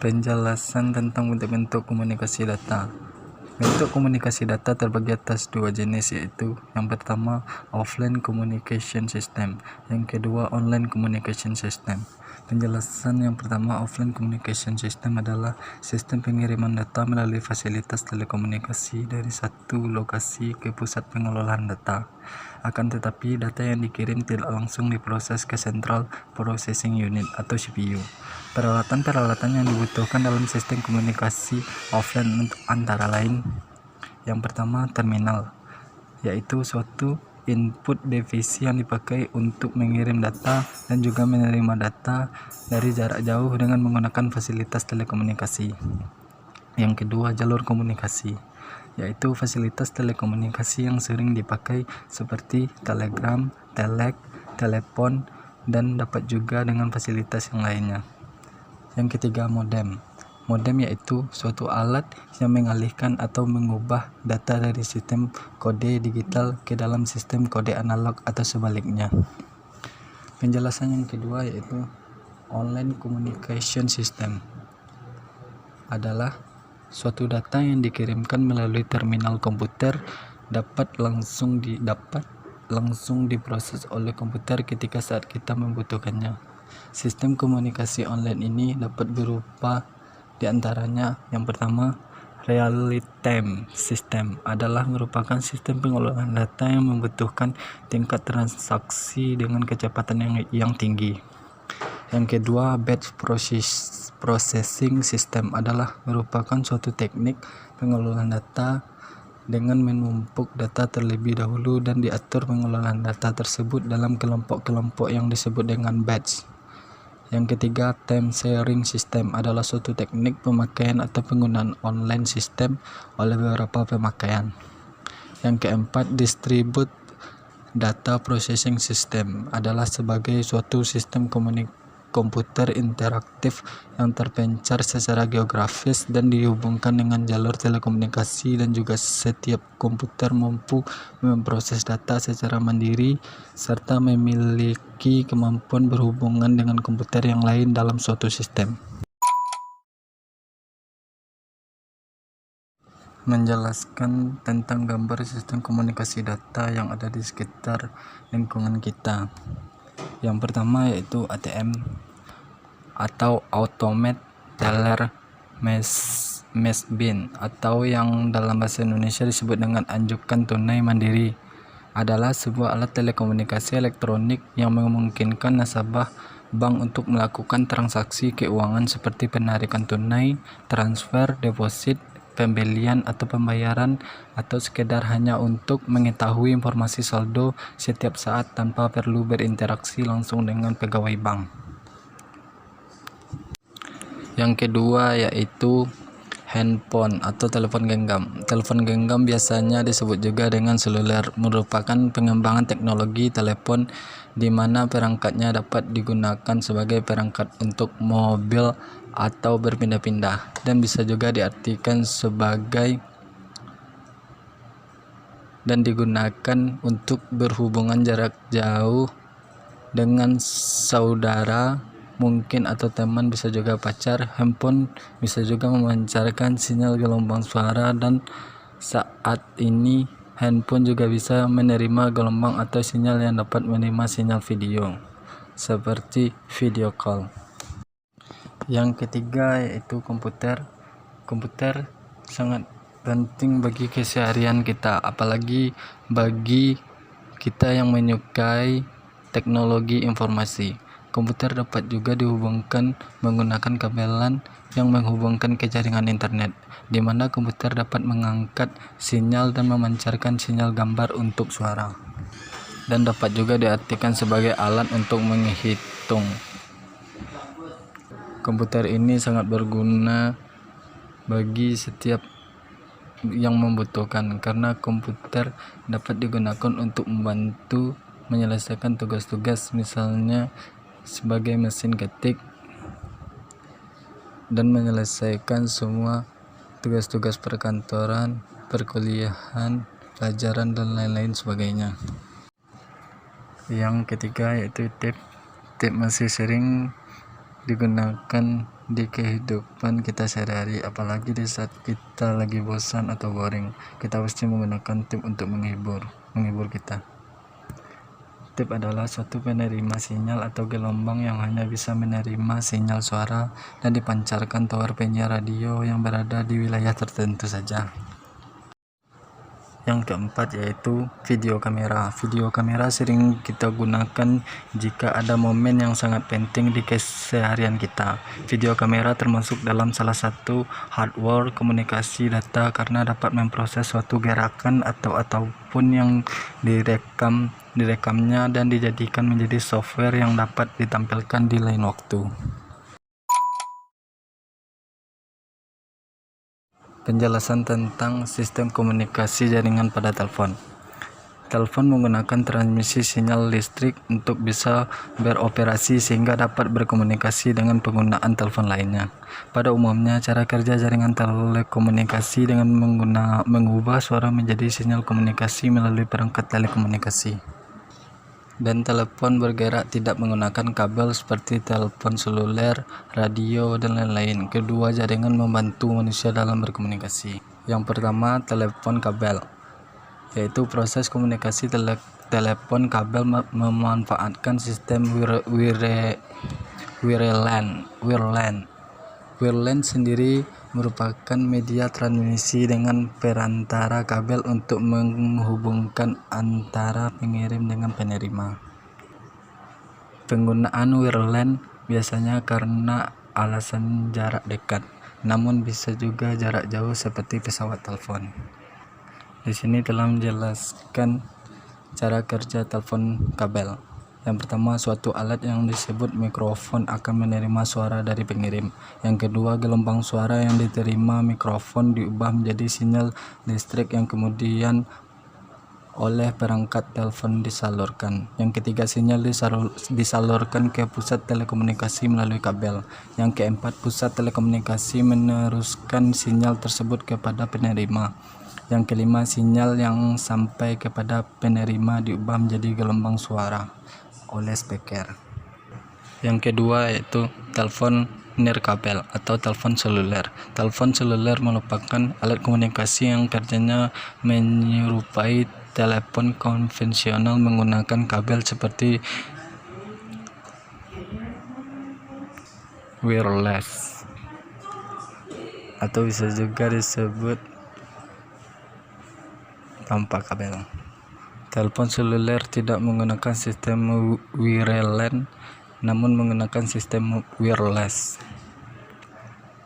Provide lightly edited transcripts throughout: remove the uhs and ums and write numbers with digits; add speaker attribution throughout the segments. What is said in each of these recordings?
Speaker 1: Penjelasan tentang bentuk-bentuk komunikasi data. Bentuk komunikasi data terbagi atas dua jenis, yaitu yang pertama offline communication system, yang kedua online communication system. Penjelasan yang pertama, offline communication system adalah sistem pengiriman data melalui fasilitas telekomunikasi dari satu lokasi ke pusat pengelolaan data. Akan tetapi, data yang dikirim tidak langsung diproses ke Central Processing Unit atau CPU. Peralatan-peralatan yang dibutuhkan dalam sistem komunikasi offline antara lain, yang pertama terminal, yaitu suatu input device yang dipakai untuk mengirim data dan juga menerima data dari jarak jauh dengan menggunakan fasilitas telekomunikasi. Yang kedua, jalur komunikasi, yaitu fasilitas telekomunikasi yang sering dipakai seperti telegram, telex, telepon, dan dapat juga dengan fasilitas yang lainnya. Yang ketiga, modem. Modem yaitu suatu alat yang mengalihkan atau mengubah data dari sistem kode digital ke dalam sistem kode analog atau sebaliknya. Penjelasan yang kedua yaitu online communication system adalah suatu data yang dikirimkan melalui terminal komputer dapat langsung diproses oleh komputer ketika saat kita membutuhkannya. Sistem komunikasi online ini dapat berupa diantaranya, yang pertama, real-time system adalah merupakan sistem pengolahan data yang membutuhkan tingkat transaksi dengan kecepatan yang tinggi. Yang kedua, batch processing system adalah merupakan suatu teknik pengolahan data dengan menumpuk data terlebih dahulu dan diatur pengolahan data tersebut dalam kelompok-kelompok yang disebut dengan batch. Yang ketiga, time sharing system adalah suatu teknik pemakaian atau penggunaan online system oleh beberapa pemakaian. Yang keempat, distribute data processing system adalah sebagai suatu sistem komputer interaktif yang terpencar secara geografis dan dihubungkan dengan jalur telekomunikasi, dan juga setiap komputer mampu memproses data secara mandiri serta memiliki kemampuan berhubungan dengan komputer yang lain dalam suatu sistem. Menjelaskan tentang gambar sistem komunikasi data yang ada di sekitar lingkungan kita. Yang pertama yaitu ATM atau Automated Teller Machine, atau yang dalam bahasa Indonesia disebut dengan anjungan tunai mandiri, adalah sebuah alat telekomunikasi elektronik yang memungkinkan nasabah bank untuk melakukan transaksi keuangan seperti penarikan tunai, transfer, deposit, pembelian atau pembayaran, atau sekedar hanya untuk mengetahui informasi saldo setiap saat tanpa perlu berinteraksi langsung dengan pegawai bank. Yang kedua yaitu handphone atau telepon genggam. Telepon genggam biasanya disebut juga dengan seluler, merupakan pengembangan teknologi telepon di mana perangkatnya dapat digunakan sebagai perangkat untuk mobil atau berpindah-pindah, dan bisa juga diartikan sebagai dan digunakan untuk berhubungan jarak jauh dengan saudara mungkin atau teman, bisa juga pacar. Handphone bisa juga memancarkan sinyal gelombang suara, dan saat ini handphone juga bisa menerima gelombang atau sinyal yang dapat menerima sinyal video seperti video call. Yang ketiga yaitu komputer. Komputer sangat penting bagi keseharian kita, apalagi bagi kita yang menyukai teknologi informasi. Komputer dapat juga dihubungkan menggunakan kabelan yang menghubungkan ke jaringan internet, di mana komputer dapat mengangkat sinyal dan memancarkan sinyal gambar untuk suara, dan dapat juga diartikan sebagai alat untuk menghitung. Komputer ini sangat berguna bagi setiap yang membutuhkan, karena komputer dapat digunakan untuk membantu menyelesaikan tugas-tugas, misalnya sebagai mesin ketik, dan menyelesaikan semua tugas-tugas perkantoran, perkuliahan, pelajaran, dan lain-lain sebagainya. Yang ketiga yaitu tape. Tape masih sering digunakan di kehidupan kita sehari-hari, apalagi di saat kita lagi bosan atau boring. Kita pasti menggunakan tip untuk menghibur kita. Tip adalah suatu penerima sinyal atau gelombang yang hanya bisa menerima sinyal suara dan dipancarkan tower penyiar radio yang berada di wilayah tertentu saja. Yang keempat yaitu video kamera. Video kamera sering kita gunakan jika ada momen yang sangat penting di keseharian kita. Video kamera termasuk dalam salah satu hardware komunikasi data karena dapat memproses suatu gerakan ataupun yang direkamnya dan dijadikan menjadi software yang dapat ditampilkan di lain waktu. Penjelasan tentang sistem komunikasi jaringan pada telepon. Telepon menggunakan transmisi sinyal listrik untuk bisa beroperasi sehingga dapat berkomunikasi dengan penggunaan telepon lainnya. Pada umumnya, cara kerja jaringan telekomunikasi dengan mengubah suara menjadi sinyal komunikasi melalui perangkat telekomunikasi. Dan telepon bergerak tidak menggunakan kabel seperti telepon seluler, radio, dan lain-lain. Kedua jaringan membantu manusia dalam berkomunikasi. Yang pertama, telepon kabel, yaitu proses komunikasi telepon kabel memanfaatkan sistem wireline. Wireline sendiri merupakan media transmisi dengan perantara kabel untuk menghubungkan antara pengirim dengan penerima. Penggunaan wireline biasanya karena alasan jarak dekat, namun bisa juga jarak jauh seperti pesawat telepon. Di sini telah menjelaskan cara kerja telepon kabel. Yang pertama, suatu alat yang disebut mikrofon akan menerima suara dari pengirim. Yang kedua, gelombang suara yang diterima mikrofon diubah menjadi sinyal listrik yang kemudian oleh perangkat telepon disalurkan. Yang ketiga, sinyal disalurkan ke pusat telekomunikasi melalui kabel. Yang keempat, pusat telekomunikasi meneruskan sinyal tersebut kepada penerima. Yang kelima, sinyal yang sampai kepada penerima diubah menjadi gelombang suara oleh speaker. Yang kedua yaitu telepon nirkabel atau telepon seluler. Telepon seluler merupakan alat komunikasi yang kerjanya menyerupai telepon konvensional menggunakan kabel seperti wireless atau bisa juga disebut tanpa kabel. Telepon seluler tidak menggunakan sistem wireline, namun menggunakan sistem wireless.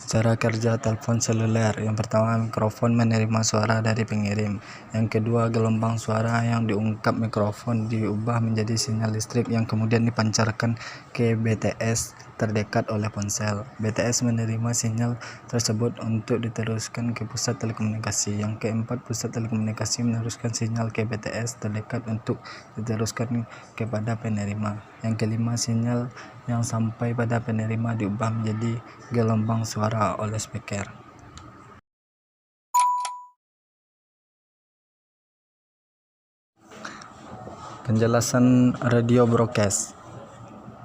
Speaker 1: Cara kerja telepon seluler. Yang pertama, mikrofon menerima suara dari pengirim. Yang kedua, gelombang suara yang diungkap mikrofon diubah menjadi sinyal listrik yang kemudian dipancarkan ke BTS terdekat oleh ponsel. BTS menerima sinyal tersebut untuk diteruskan ke pusat telekomunikasi. Yang keempat, pusat telekomunikasi meneruskan sinyal ke BTS terdekat untuk diteruskan kepada penerima. Yang kelima, sinyal yang sampai pada penerima diubah menjadi gelombang suara oleh speaker. Penjelasan radio broadcast.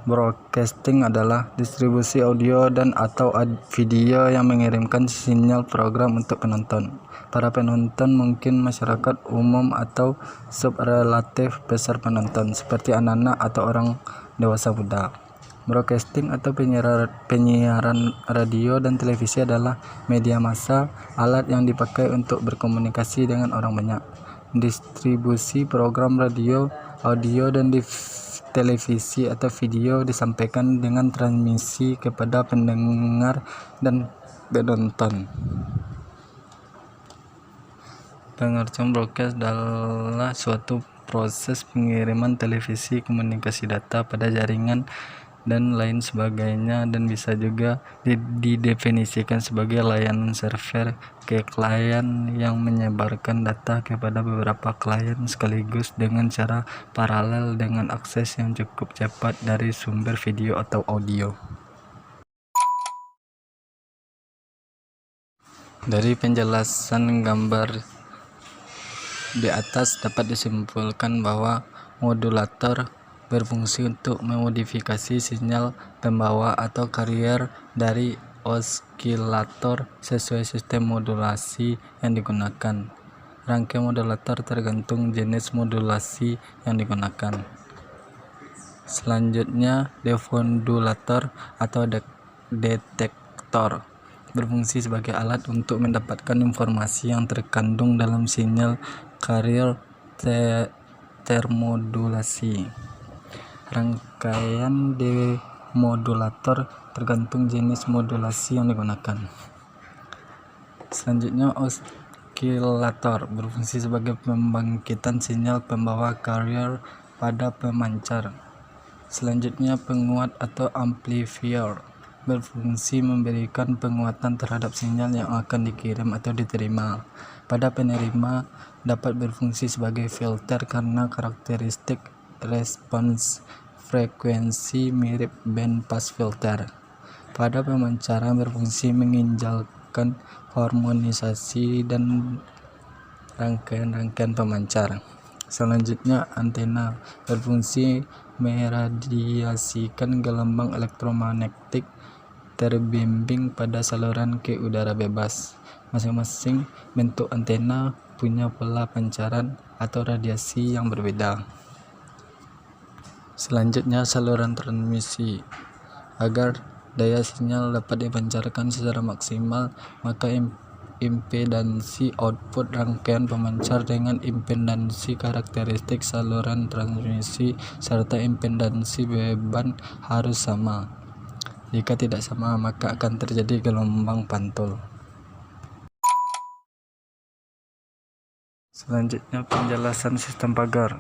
Speaker 1: Broadcasting adalah distribusi audio dan atau video yang mengirimkan sinyal program untuk penonton. Para penonton mungkin masyarakat umum atau subrelatif besar penonton seperti anak-anak atau orang dewasa muda. Broadcasting atau penyiaran radio dan televisi adalah media massa, alat yang dipakai untuk berkomunikasi dengan orang banyak. Distribusi program radio, audio, dan televisi atau video disampaikan dengan transmisi kepada pendengar dan penonton. Pengertian broadcast adalah suatu proses pengiriman televisi, komunikasi data pada jaringan dan lain sebagainya, dan bisa juga didefinisikan sebagai layanan server ke klien yang menyebarkan data kepada beberapa klien sekaligus dengan cara paralel dengan akses yang cukup cepat dari sumber video atau audio. Dari penjelasan gambar di atas dapat disimpulkan bahwa modulator berfungsi untuk memodifikasi sinyal pembawa atau carrier dari osilator sesuai sistem modulasi yang digunakan. Rangkaian modulator tergantung jenis modulasi yang digunakan. Selanjutnya, defodulator atau detektor berfungsi sebagai alat untuk mendapatkan informasi yang terkandung dalam sinyal carrier termodulasi. Rangkaian demodulator tergantung jenis modulasi yang digunakan. Selanjutnya, osilator berfungsi sebagai pembangkitan sinyal pembawa carrier pada pemancar. Selanjutnya, penguat atau amplifier berfungsi memberikan penguatan terhadap sinyal yang akan dikirim atau diterima. Pada penerima dapat berfungsi sebagai filter karena karakteristik respons frekuensi mirip band pass filter. Pada pemancaran berfungsi menginjalkan harmonisasi dan rangkaian-rangkaian pemancar. Selanjutnya, antena berfungsi meradiasikan gelombang elektromagnetik terbimbing pada saluran ke udara bebas. Masing-masing bentuk antena punya pola pancaran atau radiasi yang berbeda. Selanjutnya, saluran transmisi. Agar daya sinyal dapat dipancarkan secara maksimal, maka impedansi output rangkaian pemancar dengan impedansi karakteristik saluran transmisi serta impedansi beban harus sama. Jika tidak sama, maka akan terjadi gelombang pantul. Selanjutnya, penjelasan sistem pagar.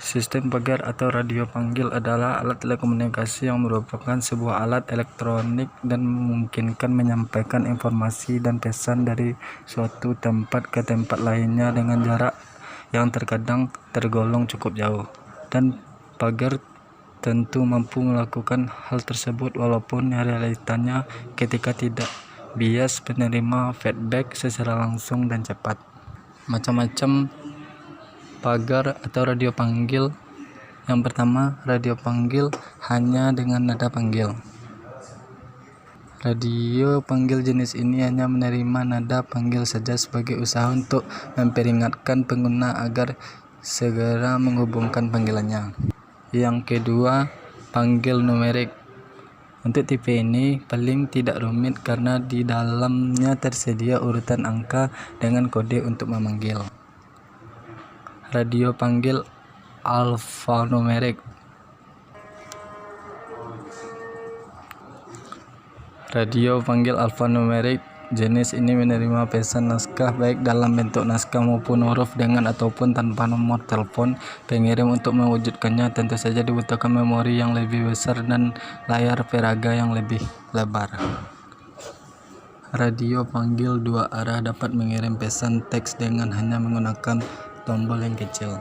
Speaker 1: Sistem pagar atau radio panggil adalah alat telekomunikasi yang merupakan sebuah alat elektronik dan memungkinkan menyampaikan informasi dan pesan dari suatu tempat ke tempat lainnya dengan jarak yang terkadang tergolong cukup jauh. Dan pagar tentu mampu melakukan hal tersebut walaupun realitanya ketika tidak bias penerima feedback secara langsung dan cepat. Macam-macam pagar atau radio panggil. Yang pertama, radio panggil hanya dengan nada panggil. Radio panggil jenis ini hanya menerima nada panggil saja sebagai usaha untuk memperingatkan pengguna agar segera menghubungkan panggilannya. Yang kedua, panggil numerik. Untuk tipe ini paling tidak rumit karena di dalamnya tersedia urutan angka dengan kode untuk memanggil. Radio panggil alfanumerik. Radio panggil alfanumerik jenis ini menerima pesan naskah baik dalam bentuk naskah maupun huruf dengan ataupun tanpa nomor telepon pengirim. Untuk mewujudkannya tentu saja dibutuhkan memori yang lebih besar dan layar peraga yang lebih lebar. Radio panggil dua arah dapat mengirim pesan teks dengan hanya menggunakan tombol yang kecil.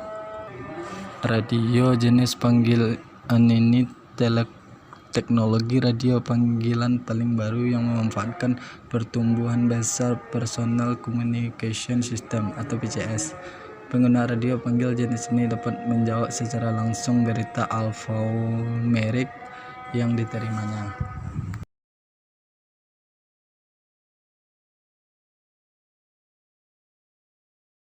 Speaker 1: Radio jenis panggilan ini teknologi radio panggilan paling baru yang memanfaatkan pertumbuhan besar Personal Communication System atau PCS. Pengguna radio panggil jenis ini dapat menjawab secara langsung berita alfanumerik yang diterimanya.